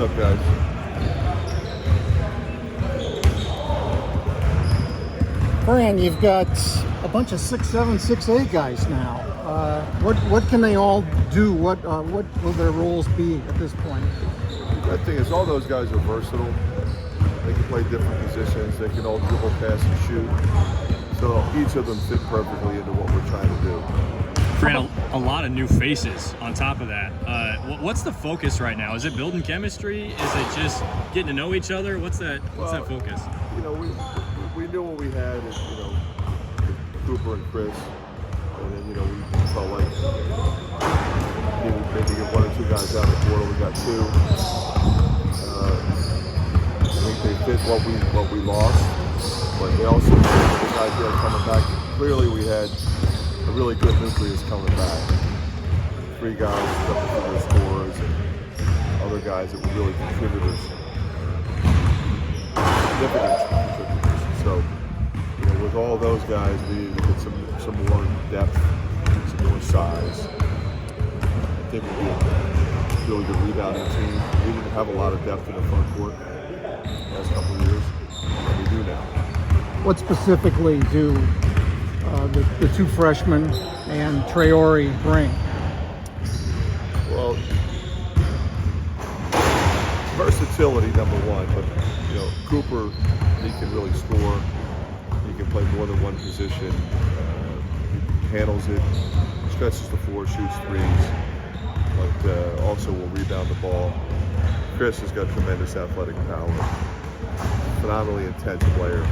up, guys? Fran, you've got a bunch of 6'7", 6'8" guys now. What can they all do? What will their roles be at this point? The thing is, all those guys are versatile. They can play different positions. They can all dribble, pass, and shoot. So each of them fit perfectly into what we're trying to do. Fran, a lot of new faces on top of that. What's the focus right now? Is it building chemistry? Is it just getting to know each other? What's that focus? You know, we knew what we had, Cooper and Chris, and then we felt like we maybe get one or two guys out of the portal. We got two. I think they fit what we lost, but they also fit the guys who are coming back. Clearly, we had a really good nucleus coming back. 3 guys, double-figure scorers, and other guys that were really contributors. Significant contributors. So, with all those guys, we needed to get some more depth, some more size. I think we'll be a really good rebounding team. We didn't have a lot of depth in the front court the last couple of years, and we do now. What specifically do the 2 freshmen and Traore bring? Well, versatility, number one, but Cooper, he can really score. He can play more than one position. He handles it, stretches the floor, shoots threes, but also will rebound the ball. Chris has got tremendous athletic power. Phenomenally intense player.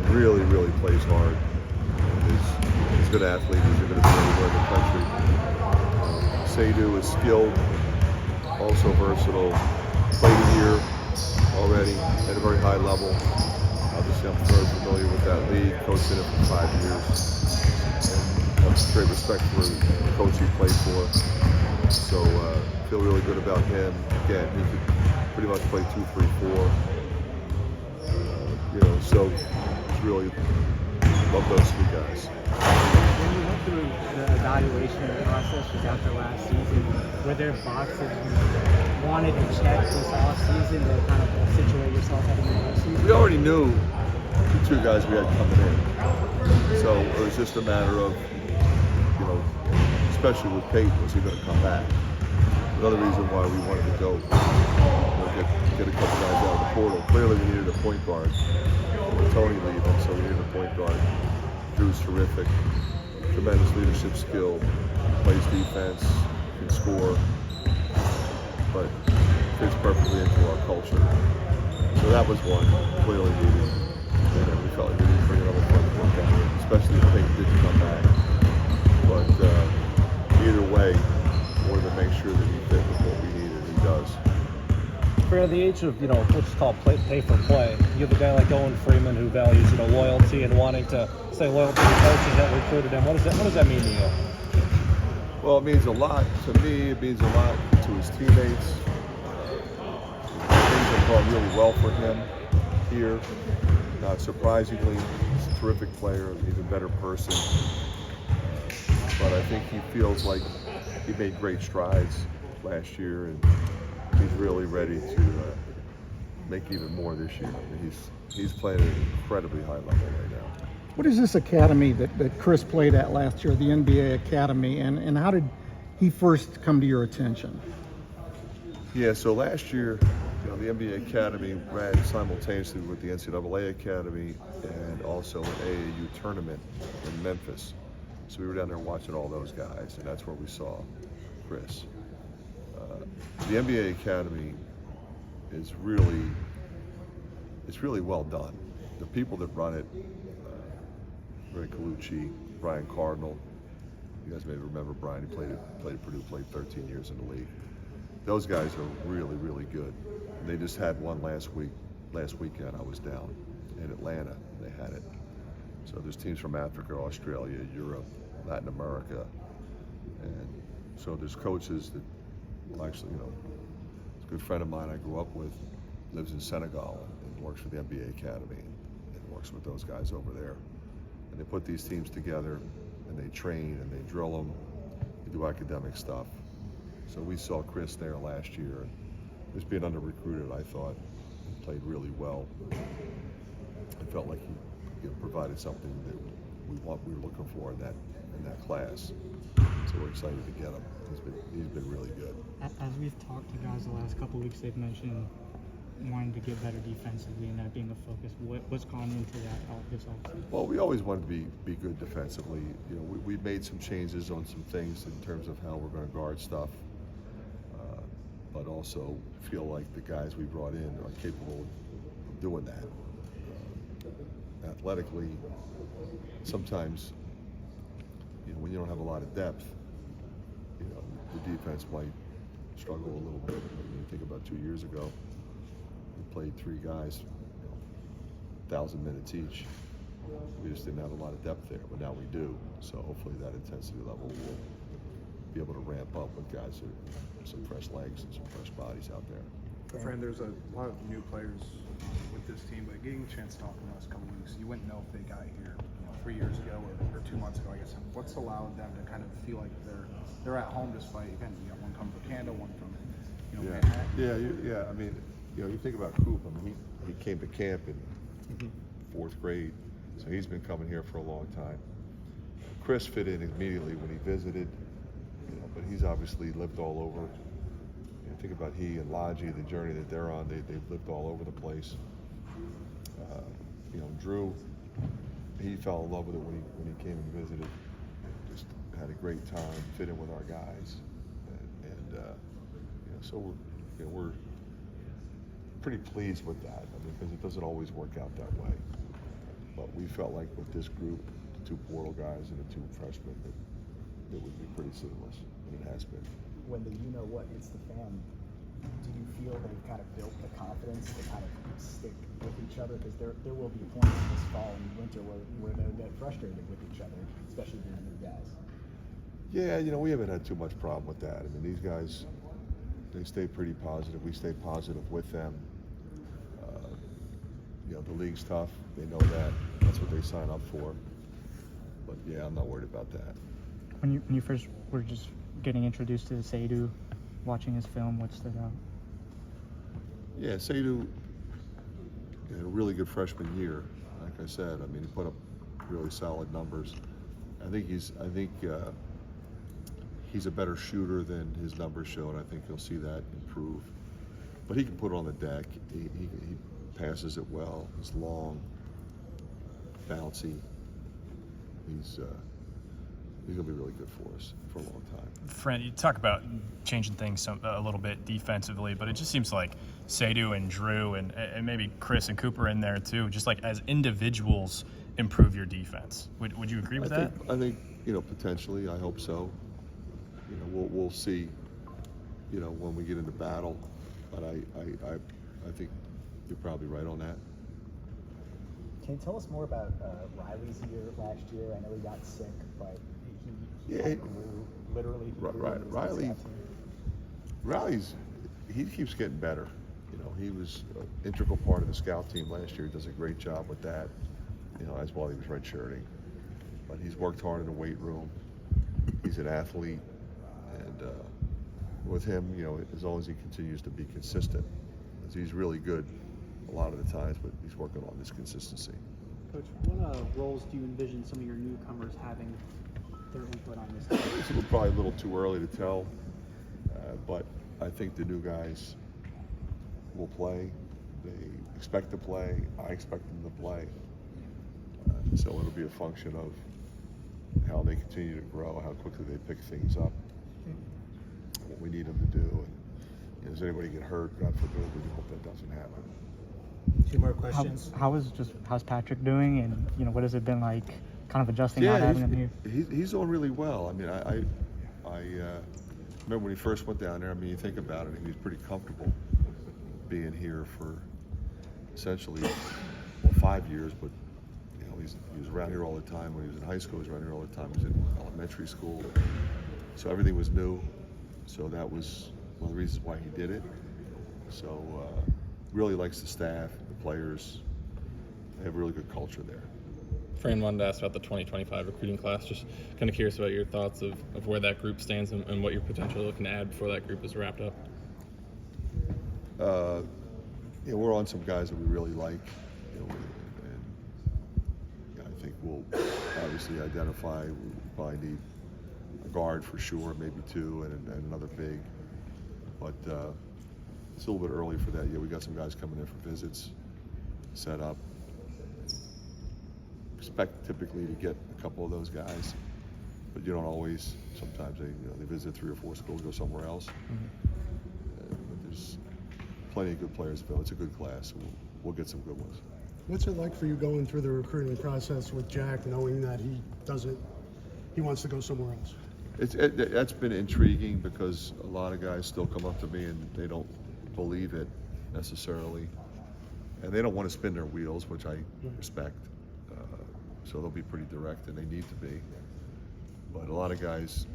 Really, really plays hard. He's a good athlete. He's going to be anywhere in the country. Seydou is skilled, also versatile. Played a year already at a very high level. Obviously, I'm very familiar with that league. Coached in it for 5 years, and have great respect for the coach he played for. So feel really good about him. Again, he could pretty much play 2, 3, 4. So it's really love those 3 guys. When you went through the evaluation process after last season, were there boxes you wanted to check this off season to kind of situate yourself heading into the season? We already knew the 2 guys we had coming in, so it was just a matter of, especially with Peyton, was he going to come back? Another reason why we wanted to go, get a couple guys out of the portal. Clearly, we needed a point guard. With Tony leaving, so we needed a point guard. Drew's terrific, tremendous leadership skill, plays defense, can score, but fits perfectly into our culture. So that was one clearly needed. And we felt like we needed to bring another front court guy in, especially if Peyton didn't come back. But either way, we wanted to make sure that he fit with what we needed. He does. For the age of, what's called pay for play, you have a guy like Owen Freeman who values, loyalty and wanting to stay loyal to the coaches that recruited him. What does that mean to you? Well, it means a lot to me. It means a lot to his teammates. Things have gone really well for him here. Not surprisingly, he's a terrific player, an even better person. But I think he feels like he made great strides last year, and he's really ready to make even more this year. He's playing at an incredibly high level right now. What is this academy that Chris played at last year, the NBA Academy, and how did he first come to your attention? Yeah, so last year, the NBA Academy ran simultaneously with the NCAA Academy and also an AAU tournament in Memphis. So we were down there watching all those guys, and that's where we saw Chris. The NBA Academy is really well done. The people that run it, Ray Colucci, Brian Cardinal, you guys may remember Brian, he played at Purdue, played 13 years in the league. Those guys are really, really good. And they just had one last weekend. I was down in Atlanta, and they had it. So there's teams from Africa, Australia, Europe, Latin America, and so there's coaches that, well, actually, a good friend of mine I grew up with lives in Senegal and works for the NBA Academy and works with those guys over there. And they put these teams together and they train and they drill them, they do academic stuff. So we saw Chris there last year. just being under-recruited, I thought he played really well. I felt like he provided something that we were looking for in that class. So we're excited to get him. He's been really good. As we've talked to guys the last couple of weeks, they've mentioned wanting to get better defensively and that being a focus. What's gone into that this offseason? Well, we always want to be good defensively. You know, we've made some changes on some things in terms of how we're going to guard stuff, but also feel like the guys we brought in are capable of doing that. Athletically, sometimes, you know, when you don't have a lot of depth, you know, the defense might struggle a little bit. When you think about 2 years ago, we played 3 guys, 1,000 minutes each. We just didn't have a lot of depth there, but now we do. So hopefully that intensity level will be able to ramp up with guys that have some fresh legs and some fresh bodies out there. Fran, there's a lot of new players with this team, but getting a chance to talk in the last couple of weeks, you wouldn't know if they got here 3 years ago or 2 months ago, I guess. What's allowed them to kind of feel like they're at home despite, again, you got one coming from Canada, one from Manhattan? Yeah. I mean, you know, you think about Coop. I mean, he came to camp in 4th grade, so he's been coming here for a long time. Chris fit in immediately when he visited, you know, but he's obviously lived all over. You know, think about he and Logie, the journey that they're on. They've lived all over the place. You know, Drew, he fell in love with it when he came and visited. Just had a great time, fit in with our guys, and you know, so we're pretty pleased with that. I mean, because it doesn't always work out that way. But we felt like with this group, the 2 portal guys and the 2 freshmen, that it would be pretty seamless, and it has been. When the you-know-what hits the fan, do you feel they've kind of built the confidence to kind of stick with each other? Because there will be points this fall and winter where they'll get frustrated with each other, especially the new guys. Yeah, you know, we haven't had too much problem with that. I mean, these guys, they stay pretty positive. We stay positive with them. You know, the league's tough. They know that. That's what they sign up for. But yeah, I'm not worried about that. When you first were just getting introduced to Seydou, watching his film, what stood out? Yeah, Seydou had a really good freshman year. Like I said, I mean, he put up really solid numbers. I think he's a better shooter than his numbers show, and I think you'll see that improve. But he can put it on the deck. He passes it well. He's long, bouncy. He's gonna be really good for us for a long time. Fran, you talk about changing things a little bit defensively, but it just seems like Seydou and Drew and maybe Chris and Cooper in there too, just like as individuals improve your defense. Would you agree with that? I think, you know, potentially. I hope so. You know, we'll see, you know, when we get into battle. But I think you're probably right on that. Can you tell us more about Riley's year last year? I know he got sick, but he Yeah, grew, literally. Riley's, he keeps getting better. You know, he was an integral part of the scout team last year. He does a great job with that, you know, as while he was redshirting. But he's worked hard in the weight room. He's an athlete. And with him, you know, as long as he continues to be consistent, he's really good a lot of the times, but he's working on this consistency. Coach, what roles do you envision some of your newcomers having their input on this team? It's probably a little too early to tell, but I think the new guys will play. They expect to play. I expect them to play. So it'll be a function of how they continue to grow, how quickly they pick things up, what we need them to do. And you know, does anybody get hurt? God forbid. We hope that doesn't happen. 2 more questions. How's Patrick doing, and you know what has it been like, kind of adjusting not having him here? He's doing really well. I mean, I remember when he first went down there. I mean, you think about it, he was pretty comfortable being here for essentially 5 years. But you know, he was around here all the time. When he was in high school, he was around here all the time. He was in elementary school, so everything was new. So that was one of the reasons why he did it. So really likes the staff, the players. They have a really good culture there. Fran, wanted to ask about the 2025 recruiting class. Just kind of curious about your thoughts of where that group stands and what you're potentially looking to add before that group is wrapped up. We're on some guys that we really like, and I think we'll obviously identify. We probably need a guard for sure, maybe two, and another big. But it's a little bit early for that. We got some guys coming in for visits, set up. Expect typically to get a couple of those guys, but you don't always. Sometimes they visit 3 or 4 schools, go somewhere else. But there's plenty of good players available. It's a good class. So we'll get some good ones. What's it like for you going through the recruiting process with Jack, knowing that he wants to go somewhere else? That's been intriguing because a lot of guys still come up to me and they don't believe it necessarily, and they don't want to spin their wheels, which I respect. So they'll be pretty direct, and they need to be. But a lot of guys,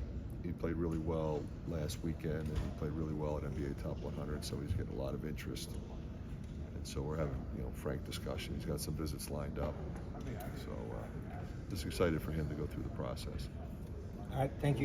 he played really well last weekend, and he played really well at NBA Top 100, so he's getting a lot of interest. And so we're having frank discussion. He's got some visits lined up, so just excited for him to go through the process. All right, thank you.